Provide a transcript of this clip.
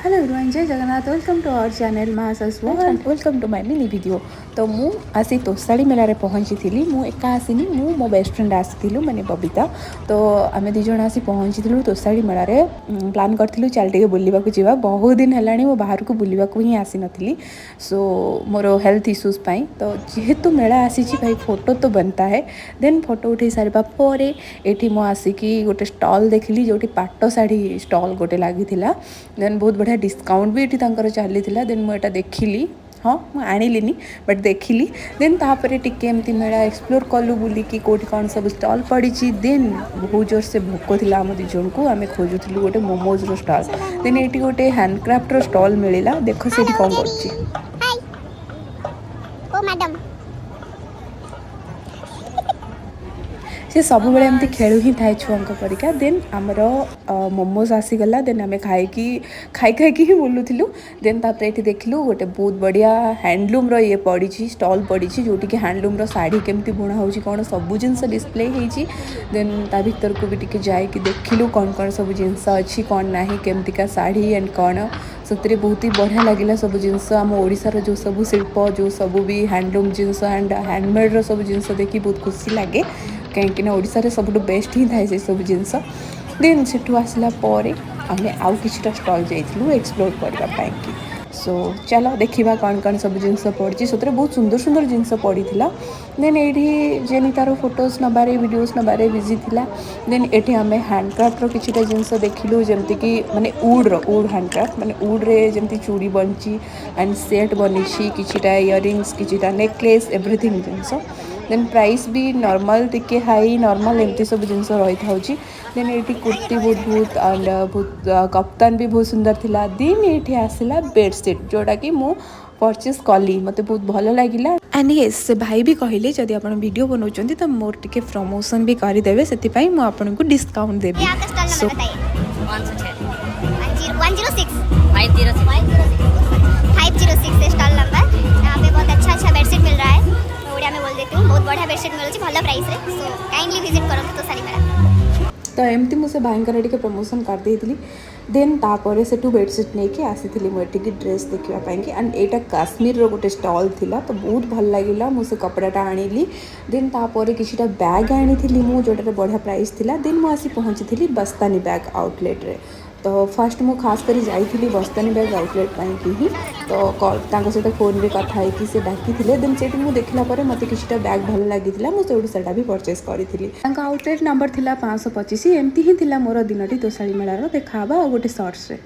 Hello everyone, जय Jagannath. Welcome to our channel महासास and welcome to my mini video. तो मु आसी तोसाड़ी मेला रे पहुँची थी। मु एका आसीनी, मु मो बेस्ट फ्रेंड आसीलु माने बबीता। तो आमे दी जण आसी पहुँची तोसाड़ी मेला रे। प्लान करथिलु चल टिके बुलिबा को जीवा। बहुत दिन हेलाणी मो बाहर को बुलिबा को ही आसी नथिली, सो मोर हेल्थ इश्यूज पाई। तो जेहेतु मेला आसी भाई फोटो तो बनता है। देन फोटो उठे सारा पर एठी मो आसिकी गोटे स्टॉल देखली जोटी पाट साड़ी स्टॉल गोटे लगी। देन बहुत बढ़िया डिस्काउंट भी ये चली। देन मुझे देखिली, हाँ मुझे आनिलिनी बट देखिली। देन तापर टिके एमती मेला एक्सप्लोर कलु बुलिकी कौटी कौन सब स्टॉल पड़ी। देन बहुत जोर से भोक थी आम दी जन को। आम खोजुलु गोटे मोमोज रो स्टॉल। देन ये गोटे हैंडक्राफ्ट रो स्टॉल मिलला। देख से कौन कर से सब बेले एमती खेलु ही थाए छुआंक परिका। देन आमर मोमोज आसीगला। देन आम खाई खाई ही बुलूलु। देन तापर ये देखलु गोटे बहुत बढ़िया हैंडलूम रो ये पड़ी स्टॉल पड़ी जोटी कि हैंडलूम रो साड़ी केमती बुणा हो कौन सब जिनस डिस्प्ले होती। देन ता भीतर को भी टिके जाइए देखिलु कौन कौन सब जिनस अच्छी कौन ना केमतिका साड़ी एंड कौन सतरे बहुत ही बढ़िया लगे सब जिनस। आम ओडिशार जो सब शिल्प जो सब भी हैंडलूम जिनस एंड हैंडमेड रो सब जिनस देखी बहुत खुशी लगे, कहीं ओडिशा रे सबुठु बेस्ट ही थाए से सब जिनस। देन सेठू आसला परे आमे आउ किछटा स्टॉल जाइथिलु एक्सप्लोर करबा पाई कि। सो चलो देखिबा कौन कौन सब जिनस पड़ी। सतरे बहुत सुंदर सुंदर जिनस पड़ी थिला। देन एठी जेनी तारो फोटोज नबारे वीडियोस नबारे बिजी थिला। देन एठी आमे हैंडक्राफ्ट रो किछटा जिनस देखिलु जेमति कि माने वुड हैंडक्राफ्ट माने वुड रे जेमति चूड़ी बनची एंड सेट बनिछि, किछटा इयरिंग्स, किछटा नेकलेस, एवरीथिंग जिनस। देन प्राइस भी नॉर्मल टिके हाई नॉर्मल एमती सब जिनस रही था। देन ये कुर्ती बहुत एंड बहुत कप्तान भी बहुत सुंदर थिला। देन ये आसला बेडसीट जोटा कि मु परचेस कली, मत बहुत भल लगे। एंड येस से भाई भी कहले जदि आप वीडियो बनाउछंती तो मोर टिके प्रमोशन भी करदेवे, से मु आपन को डिस्काउंट देबी। सो 506 स्टॉल नंबर। यहाँ पे बहुत अच्छा बेडशीट मिल रहा है। मैं ओडिया में बोल देती हूँ, बहुत बढ़िया बेडशीट मिलूँ भल प्राइस रे। सो काइंडली विजिट करूँ तो सारी मेला। तो एमती मुझे भाई टे प्रमोशन कर देती। देन तापर से बेडसीट नहीं कि आसी मुझे ड्रेस देखापी। एंड यहाँ काश्मीर रो गोटे स्टॉल थिला, तो बहुत भल लगे मुझे कपड़ाटा आनिली। देन तापर किछटा बैग आनी जोटार बढ़िया प्राइस थिला। देन मुझे पहुँची बस्तानी बैग आउटलेट रे। तो फर्स्ट मु खास करी जाइली बस्तानी बैग आउटलेट पाई ही। तो सहित फोन रे कथा है से डाकी थे। देन से देखला मत किसी बैग भल लगी मुझे भी परचेस करी। आउटलेट नंबर थिला 525। एमती ही थिला मोर दिनटी तोसाड़ी मेलार। देखा गोटे सर्ट्स रे।